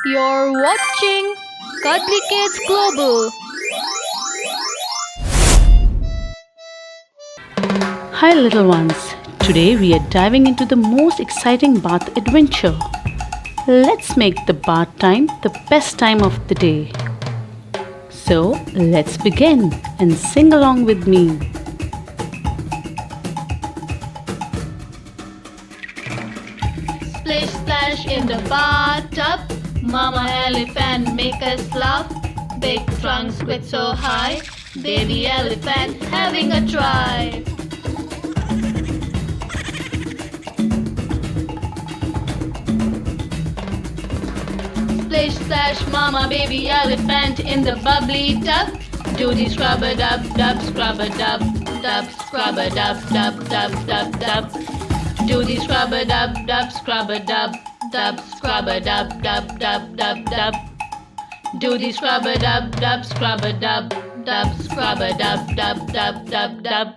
You're watching Cuddly Kids Global. Hi little ones, today we are diving into the most exciting bath adventure. Let's make the bath time the best time of the day. So let's begin and sing along with me. Splish splash in the bathtub. Mama elephant make us laugh. Big trunk squid so high. Baby elephant having a try. Splish splash mama baby elephant in the bubbly tub. Do the scrubber dub dub scrubber dub dub scrubber dub dub dub dub dub. Do the scrubber dub dub scrubber dub dub scrubber dub dub dub dub dub. Do the scrubber dub dub scrubber dub dub scrubber dub dub dub dub dub.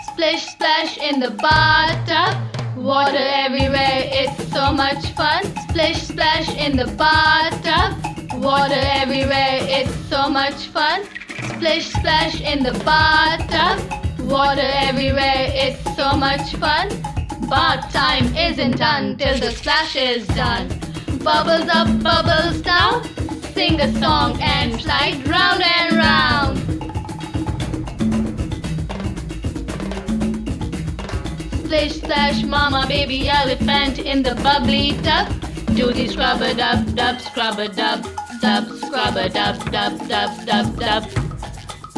Splish splash in the bathtub. Water everywhere, it's so much fun. Splish splash in the bathtub. Water everywhere, it's so much fun. Splish splash in the bathtub. Water everywhere, it's so much fun. Bath time isn't done till the splash is done. Bubbles up, bubbles down. Sing a song and slide round and round. Splish splash mama baby elephant in the bubbly tub. Do the scrubber dub dub scrubber dub dub scrubber dub dub dub dub dub.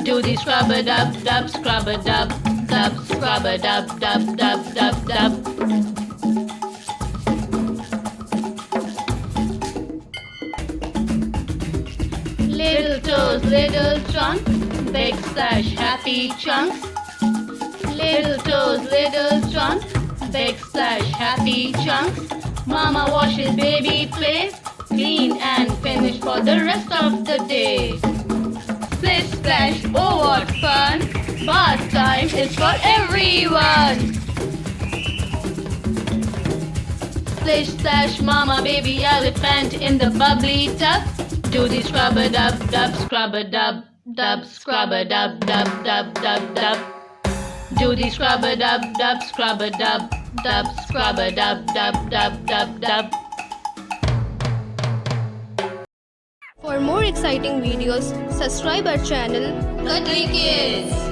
Do the scrubber dub dub scrubber dub dub scrubber dub dub dub dub dub. Little toes, little trunk, big splash, happy chunks. Little toes, little trunk, big splash, happy chunks. Mama washes, baby plays, clean and finish for the rest of the day. Splish splash, oh what fun! Bath time is for everyone. Splish splash, mama baby elephant in the bubbly tub. Do the scrubber dub dub scrubber dub dub scrubber dub dub dub dub dub. Do the scrubber dub dub scrubber dub dub scrubber dub dub dub dub dub. For more exciting videos, subscribe our channel Cuddly Kids.